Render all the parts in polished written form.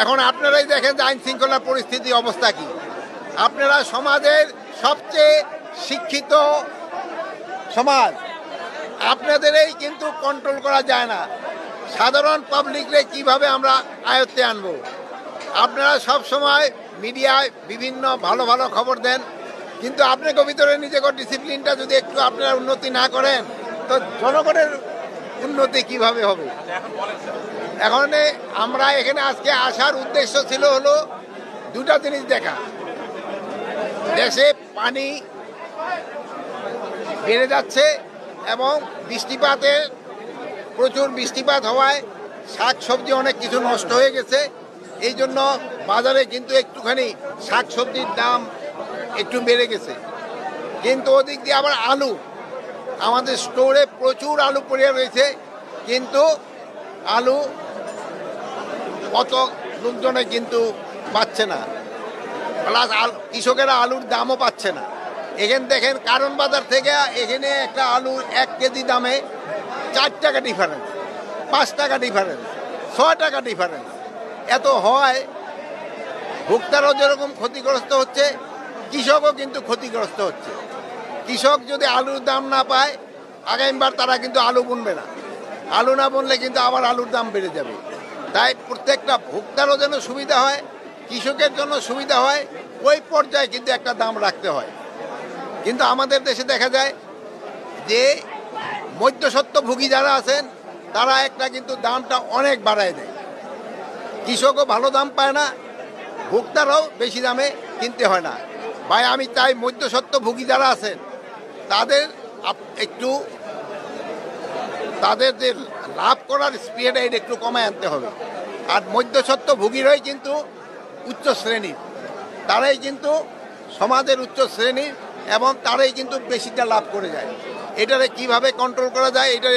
এখন আপনারাই দেখেন যে আইন শৃঙ্খলা পরিস্থিতি অবস্থা কি। আপনারা সমাজের সবচেয়ে শিক্ষিত সমাজ, আপনাদেরই কিন্তু কন্ট্রোল করা যায় না। সাধারণ পাবলিকরে কিভাবে আমরা আয়ত্তে আনবো? আপনারা সব সময় মিডিয়ায় বিভিন্ন ভালো ভালো খবর দেন, কিন্তু আপনাকে ভিতরে নিজেকে ডিসিপ্লিনটা যদি একটু আপনারা উন্নতি না করেন তো জনগণের উন্নতি কিভাবে হবে? এখন আমরা এখানে আজকে আসার উদ্দেশ্য ছিল হলো দুটা জিনিস দেখা। দেশে পানি বেড়ে যাচ্ছে এবং বৃষ্টিপাতে প্রচুর বৃষ্টিপাত হওয়ায় শাক সবজি অনেক কিছু নষ্ট হয়ে গেছে। এই জন্য বাজারে কিন্তু একটুখানি শাক সবজির দাম একটু বেড়ে গেছে। কিন্তু ওদিক দিয়ে আবার আলু, আমাদের স্টোরে প্রচুর আলু পড়ে রয়েছে, কিন্তু আলু কত লোকজনে কিন্তু পাচ্ছে না, প্লাস কৃষকেরা আলুর দামও পাচ্ছে না। এখানে দেখেন কারণ বাজার থেকে এখানে একটা আলু 1 কেজি দামে 4 টাকা ডিফারেন্স, 5 টাকা ডিফারেন্স, 6 টাকা ডিফারেন্স। এত হয়, ভোক্তারাও যেরকম ক্ষতিগ্রস্ত হচ্ছে, কৃষকও কিন্তু ক্ষতিগ্রস্ত হচ্ছে। কৃষক যদি আলুর দাম না পায়, আগামীবার তারা কিন্তু আলু বুনবে না। আলু না বুনলে কিন্তু আবার আলুর দাম বেড়ে যাবে। তাই প্রত্যেকটা ভোক্তারও যেন সুবিধা হয়, কৃষকের জন্য সুবিধা হয়, ওই পর্যায়ে কিন্তু একটা দাম রাখতে হয়। কিন্তু আমাদের দেশে দেখা যায় যে মধ্যস্বত্বভোগী যারা আছেন তারা একটা কিন্তু দামটা অনেক বাড়ায় দেয়। কৃষকও ভালো দাম পায় না, ভোক্তারাও বেশি দামে কিনতে হয় না। ভাই আমি চাই মধ্যস্বত্বভোগী যারা আছেন তাদের একটু তাদের যে লাভ করার স্পিডটা এটা একটু কমায় আনতে হবে। আর মধ্যস্বত্বভোগীরাই কিন্তু উচ্চ শ্রেণীর, তারাই কিন্তু সমাজের উচ্চ শ্রেণীর এবং তারাই কিন্তু বেশিটা লাভ করে যায়। এটারে কিভাবে কন্ট্রোল করা যায়, এটা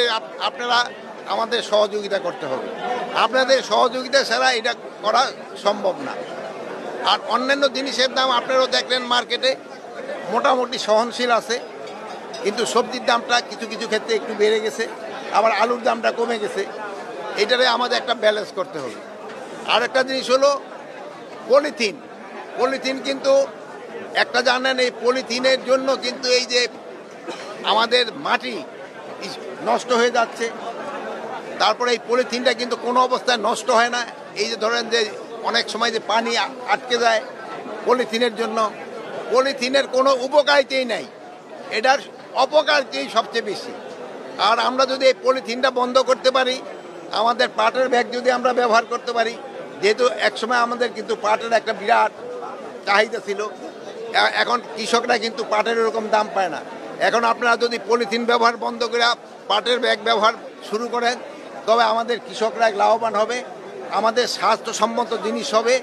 আপনারা আমাদের সহযোগিতা করতে হবে। আপনাদের সহযোগিতা ছাড়া এটা করা সম্ভব না। আর অন্যান্য জিনিসের দাম আপনারাও দেখলেন মার্কেটে মোটামুটি সহনশীল আছে, কিন্তু সবজির দামটা কিছু কিছু ক্ষেত্রে একটু বেড়ে গেছে, আবার আলুর দামটা কমে গেছে। এটারে আমাদের একটা ব্যালেন্স করতে হবে। আর একটা জিনিস হলো পলিথিন কিন্তু একটা জানেন, এই পলিথিনের জন্য কিন্তু এই যে আমাদের মাটি নষ্ট হয়ে যাচ্ছে। তারপরে এই পলিথিনটা কিন্তু কোনো অবস্থায় নষ্ট হয় না। এই যে ধরেন যে অনেক সময় যে পানি আটকে যায় পলিথিনের জন্য, পলিথিনের কোনো উপকারিতাই নাই, এটার অপকারিতাই সবচেয়ে বেশি। আর আমরা যদি এই পলিথিনটা বন্ধ করতে পারি, আমাদের পাটের ব্যাগ যদি আমরা ব্যবহার করতে পারি, যেহেতু একসময় আমাদের কিন্তু পাটের একটা বিরাট চাহিদা ছিল, এখন কৃষকরা কিন্তু পাটের এরকম দাম পায় না। এখন আপনারা যদি পলিথিন ব্যবহার বন্ধ করে পাটের ব্যাগ ব্যবহার শুরু করেন, তবে আমাদের কৃষকরা লাভবান হবে, আমাদের স্বাস্থ্যসম্মত জিনিস হবে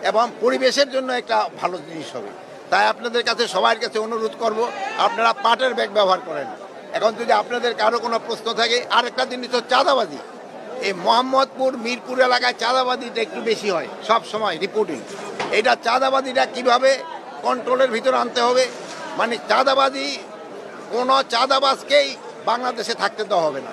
এবং পরিবেশের জন্য একটা ভালো জিনিস হবে। তাই আপনাদের কাছে সবার কাছে অনুরোধ করব, আপনারা পাটের ব্যাগ ব্যবহার করেন। এখন যদি আপনাদের কারো কোনো প্রশ্ন থাকে, আরেকটা জিনিস তো চাঁদাবাজি। এই মোহাম্মদপুর মিরপুর এলাকায় চাঁদাবাজিটা একটু বেশি হয় সব সময় রিপোর্টিং। এইটা চাঁদাবাজিটা কিভাবে কন্ট্রোলের ভিতরে আনতে হবে, মানে চাঁদাবাজি কোনো চাঁদাবাজকেই বাংলাদেশে থাকতে দেওয়া হবে না।